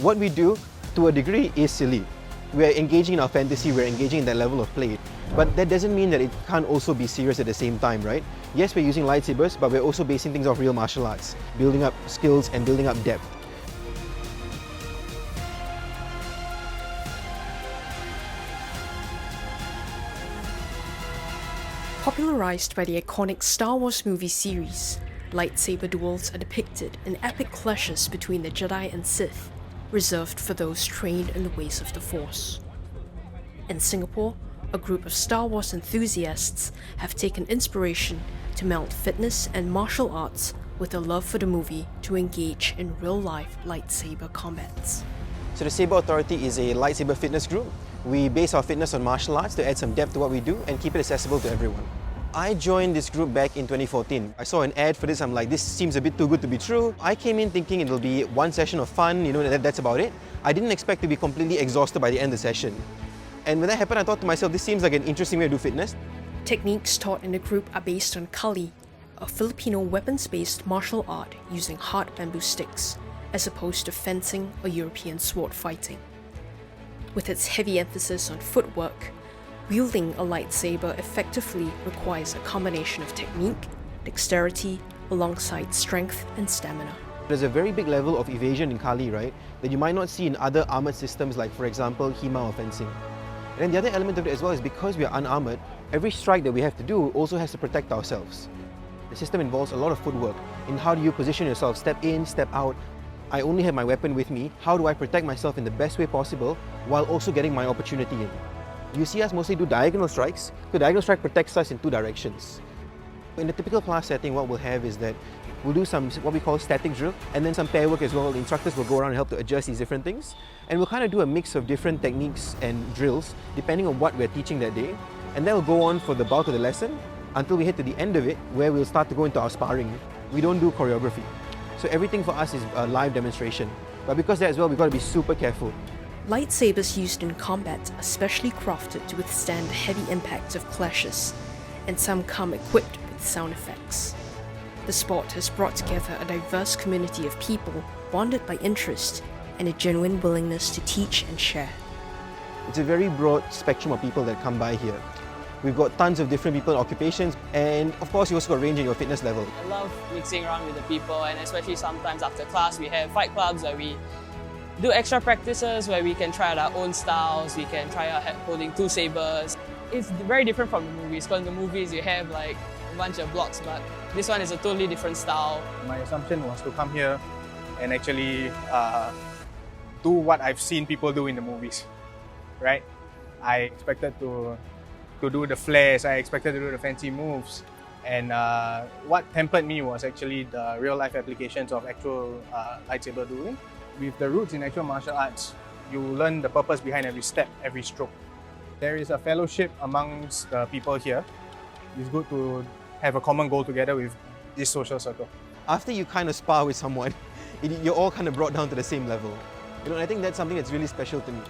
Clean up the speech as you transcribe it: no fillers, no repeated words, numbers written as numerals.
What we do, to a degree, is silly. We're engaging in our fantasy, we're engaging in that level of play. But that doesn't mean that it can't also be serious at the same time, right? Yes, we're using lightsabers, but we're also basing things off real martial arts, building up skills and building up depth. Popularized by the iconic Star Wars movie series, lightsaber duels are depicted in epic clashes between the Jedi and Sith, reserved for those trained in the ways of the Force. In Singapore, a group of Star Wars enthusiasts have taken inspiration to meld fitness and martial arts with a love for the movie to engage in real-life lightsaber combats. So the Saber Authority is a lightsaber fitness group. We base our fitness on martial arts to add some depth to what we do and keep it accessible to everyone. I joined this group back in 2014. I saw an ad for this, I'm like, this seems a bit too good to be true. I came in thinking it'll be one session of fun, that's about it. I didn't expect to be completely exhausted by the end of the session. And when that happened, I thought to myself, this seems like an interesting way to do fitness. Techniques taught in the group are based on Kali, a Filipino weapons-based martial art using hard bamboo sticks, as opposed to fencing or European sword fighting. With its heavy emphasis on footwork, wielding a lightsaber effectively requires a combination of technique, dexterity, alongside strength and stamina. There's a very big level of evasion in Kali, right, that you might not see in other armored systems like, for example, HEMA or fencing. And then the other element of it as well is because we are unarmored, every strike that we have to do also has to protect ourselves. The system involves a lot of footwork in how do you position yourself, step in, step out. I only have my weapon with me. How do I protect myself in the best way possible while also getting my opportunity in? You see us mostly do diagonal strikes. The diagonal strike protects us in two directions. In a typical class setting, what we'll have is that we'll do some what we call static drill and then some pair work as well. The instructors will go around and help to adjust these different things. And we'll kind of do a mix of different techniques and drills depending on what we're teaching that day. And that will go on for the bulk of the lesson until we hit to the end of it where we'll start to go into our sparring. We don't do choreography. So everything for us is a live demonstration. But because of that as well, we've got to be super careful. Lightsabers used in combat are specially crafted to withstand the heavy impacts of clashes, and some come equipped with sound effects. The sport has brought together a diverse community of people bonded by interest and a genuine willingness to teach and share. It's a very broad spectrum of people that come by here. We've got tons of different people, occupations, and of course you also got range in your fitness level. I love mixing around with the people, and especially sometimes after class we have fight clubs where we do extra practices where we can try out our own styles, we can try out holding two sabers. It's very different from the movies, because in the movies you have like a bunch of blocks, but this one is a totally different style. My assumption was to come here and actually do what I've seen people do in the movies, right? I expected to do the flares, I expected to do the fancy moves, and what tempered me was actually the real-life applications of actual lightsaber dueling. With the roots in actual martial arts, you learn the purpose behind every step, every stroke. There is a fellowship amongst the people here. It's good to have a common goal together with this social circle. After you kind of spar with someone, you're all kind of brought down to the same level. And I think that's something that's really special to me.